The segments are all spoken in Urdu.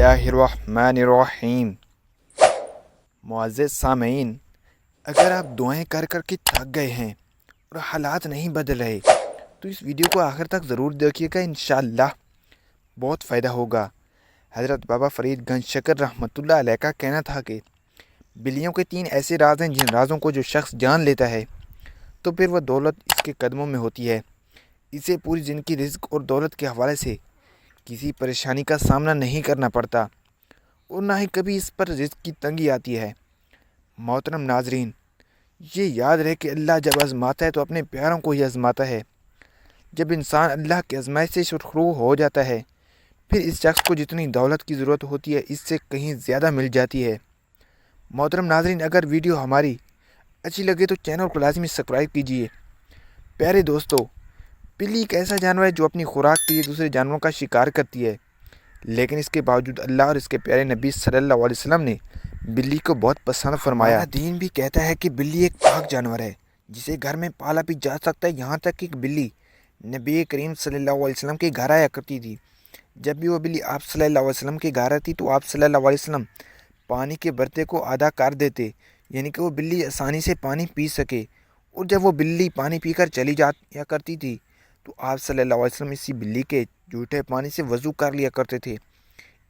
اللہ الرحمن الرحیم۔ معزز سامعین، اگر آپ دعائیں کر کر کے تھک گئے ہیں اور حالات نہیں بدل رہے تو اس ویڈیو کو آخر تک ضرور دیکھیے گا، انشاءاللہ بہت فائدہ ہوگا۔ حضرت بابا فرید گنج شکر رحمۃ اللہ علیہ کا کہنا تھا کہ بلیوں کے 3 ایسے راز ہیں جن رازوں کو جو شخص جان لیتا ہے تو پھر وہ دولت اس کے قدموں میں ہوتی ہے۔ اسے پوری زندگی رزق اور دولت کے حوالے سے کسی پریشانی کا سامنا نہیں کرنا پڑتا اور نہ ہی کبھی اس پر رزق کی تنگی آتی ہے۔ محترم ناظرین، یہ یاد رہے کہ اللہ جب آزماتا ہے تو اپنے پیاروں کو ہی آزماتا ہے۔ جب انسان اللہ کی آزمائش سے سرخرو ہو جاتا ہے پھر اس شخص کو جتنی دولت کی ضرورت ہوتی ہے اس سے کہیں زیادہ مل جاتی ہے۔ محترم ناظرین، اگر ویڈیو ہماری اچھی لگے تو چینل کو لازمی سبسکرائب کیجیے۔ پیارے دوستو، بلی ایک ایسا جانور ہے جو اپنی خوراک کے لیے دوسرے جانوروں کا شکار کرتی ہے، لیکن اس کے باوجود اللہ اور اس کے پیارے نبی صلی اللہ علیہ وسلم نے بلی کو بہت پسند فرمایا۔ ہمارا دین بھی کہتا ہے کہ بلی ایک پاک جانور ہے جسے گھر میں پالا بھی جا سکتا ہے، یہاں تک کہ ایک بلی نبی کریم صلی اللہ علیہ وسلم کے گھر آیا کرتی تھی۔ جب بھی وہ بلی آپ صلی اللہ علیہ وسلم کے گھر آتی تو آپ صلی اللہ علیہ وسلم پانی کے برتے کو آدھا کر دیتے، یعنی کہ وہ بلی آسانی سے پانی پی سکے، اور جب وہ بلی پانی پی کر چلی جایا کرتی تھی تو آپ صلی اللہ علیہ وسلم اسی بلی کے جھوٹے پانی سے وضو کر لیا کرتے تھے۔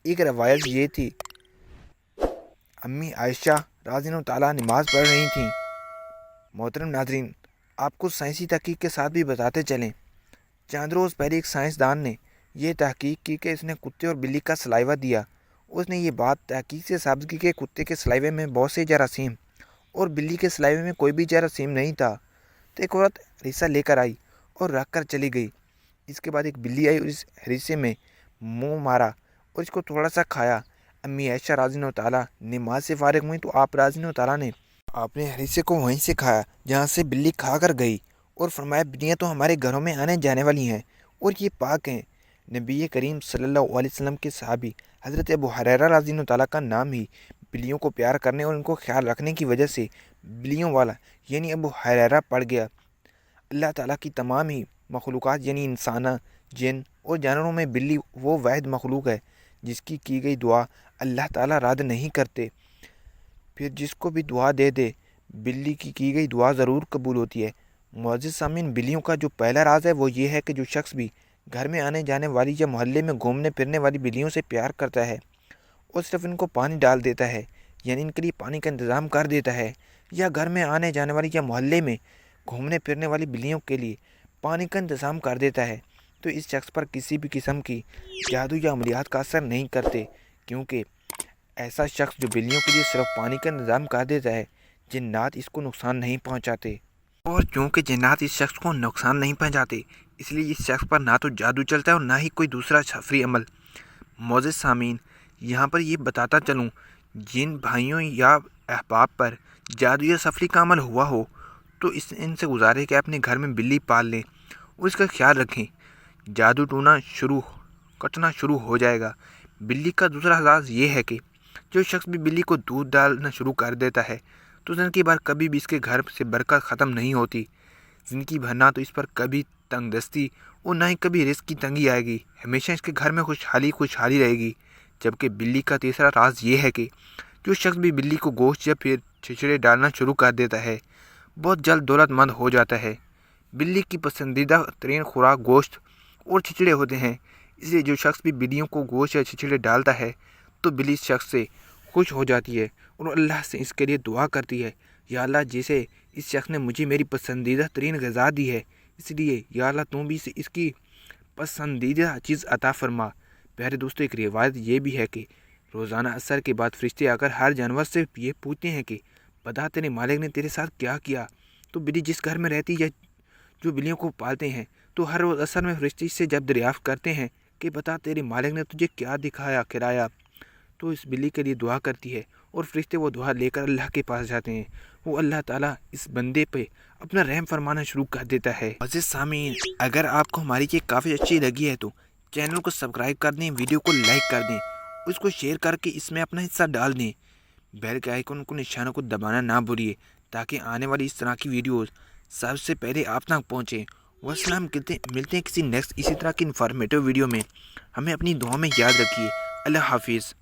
ایک روایت یہ تھی، امی عائشہ رضی اللہ تعالیٰ نماز پڑھ رہی تھیں۔ محترم ناظرین، آپ کو سائنسی تحقیق کے ساتھ بھی بتاتے چلیں، چند روز پہلے ایک سائنسدان نے یہ تحقیق کی کہ اس نے کتے اور بلی کا سلائیوا دیا۔ اس نے یہ بات تحقیق سے ثابت کی کہ کتے کے سلائیوے میں بہت سے جراثیم اور بلی کے سلائیوے میں کوئی بھی جراثیم نہیں تھا۔ تو ایک عورت ہریسہ لے کر آئی اور رکھ کر چلی گئی۔ اس کے بعد ایک بلی آئی اور اس ہریسے میں منہ مارا اور اس کو تھوڑا سا کھایا۔ امی عائشہ رضی اللہ تعالیٰ نماز سے فارغ ہوئی تو آپ رضی اللہ تعالیٰ نے اپنے ہریسے کو وہیں سے کھایا جہاں سے بلی کھا کر گئی، اور فرمایا بلیاں تو ہمارے گھروں میں آنے جانے والی ہیں اور یہ پاک ہیں۔ نبی کریم صلی اللہ علیہ وسلم کے صحابی حضرت ابو ہریرہ رضی اللہ تعالیٰ کا نام ہی بلیوں کو پیار کرنے اور ان کو خیال رکھنے کی وجہ سے بلیوں والا یعنی ابو ہریرہ پڑ گیا۔ اللہ تعالیٰ کی تمام ہی مخلوقات یعنی انسانہ، جن اور جانوروں میں بلی وہ واحد مخلوق ہے جس کی گئی دعا اللہ تعالیٰ رد نہیں کرتے۔ پھر جس کو بھی دعا دے دے بلی کی گئی دعا ضرور قبول ہوتی ہے۔ معزز سامعین، بلیوں کا جو پہلا راز ہے وہ یہ ہے کہ جو شخص بھی گھر میں آنے جانے والی یا محلے میں گھومنے پھرنے والی بلیوں سے پیار کرتا ہے اور صرف ان کو پانی ڈال دیتا ہے، یعنی ان کے لیے پانی کا انتظام کر دیتا ہے، یا گھر میں آنے جانے والی یا محلے میں گھومنے پھرنے والی بلیوں کے لیے پانی کا انتظام کر دیتا ہے، تو اس شخص پر کسی بھی قسم کی جادو یا عملیات کا اثر نہیں کرتے، کیونکہ ایسا شخص جو بلیوں کے لیے صرف پانی کا انتظام کر دیتا ہے، جنات اس کو نقصان نہیں پہنچاتے۔ اور چونکہ جنات اس شخص کو نقصان نہیں پہنچاتے اس لیے اس شخص پر نہ تو جادو چلتا ہے اور نہ ہی کوئی دوسرا شفری عمل۔ معزز سامعین، یہاں پر یہ بتاتا چلوں، جن بھائیوں یا احباب پر جادو یا سفری کا عمل ہوا ہو تو ان سے گزارے کہ اپنے گھر میں بلی پال لیں اور اس کا خیال رکھیں، جادو کٹنا شروع ہو جائے گا۔ بلی کا دوسرا راز یہ ہے کہ جو شخص بھی بلی کو دودھ ڈالنا شروع کر دیتا ہے تو زندگی بھر کبھی بھی اس کے گھر سے برکت ختم نہیں ہوتی۔ زندگی بھر نہ تو اس پر کبھی تنگ دستی اور نہ ہی کبھی رزق کی تنگی آئے گی، ہمیشہ اس کے گھر میں خوشحالی رہے گی۔ جبکہ بلی کا تیسرا راز یہ ہے کہ جو شخص بھی بلی کو گوشت یا پھر چھچڑے ڈالنا شروع کر دیتا ہے بہت جلد دولت مند ہو جاتا ہے۔ بلی کی پسندیدہ ترین خوراک گوشت اور چھچڑے ہوتے ہیں، اس لیے جو شخص بھی بلیوں کو گوشت یا چھچڑے ڈالتا ہے تو بلی اس شخص سے خوش ہو جاتی ہے اور اللہ سے اس کے لیے دعا کرتی ہے، یا اللہ جیسے اس شخص نے مجھے میری پسندیدہ ترین غذا دی ہے، اس لیے یا اللہ تم بھی اس کی پسندیدہ چیز عطا فرما۔ پیارے دوستو، ایک روایت یہ بھی ہے کہ روزانہ عصر کے بعد فرشتے آ کر ہر جانور سے یہ پوچھتے ہیں کہ بتا تیرے مالک نے تیرے ساتھ کیا کیا۔ تو بلی جس گھر میں رہتی ہے جو بلیوں کو پالتے ہیں تو ہر روز عصر میں فرشتے سے جب دریافت کرتے ہیں کہ بتا تیرے مالک نے تجھے کیا دکھایا کھلایا، تو اس بلی کے لیے دعا کرتی ہے اور فرشتے وہ دعا لے کر اللہ کے پاس جاتے ہیں۔ وہ اللہ تعالیٰ اس بندے پہ اپنا رحم فرمانا شروع کر دیتا ہے۔ عزیز سامعین، اگر آپ کو ہماری یہ کافی اچھی لگی ہے تو چینل کو سبسکرائب کر دیں، ویڈیو کو لائک کر دیں، اس کو شیئر کر کے اس میں اپنا حصہ ڈال دیں۔ بیل کے آئیکن کو نشانوں کو دبانا نہ بھولیے تاکہ آنے والی اس طرح کی ویڈیوز سب سے پہلے آپ تک پہنچیں۔ والسلام، ملتے ہیں کسی نیکسٹ اسی طرح کی انفارمیٹیو ویڈیو میں۔ ہمیں اپنی دعاؤں میں یاد رکھیے۔ اللہ حافظ۔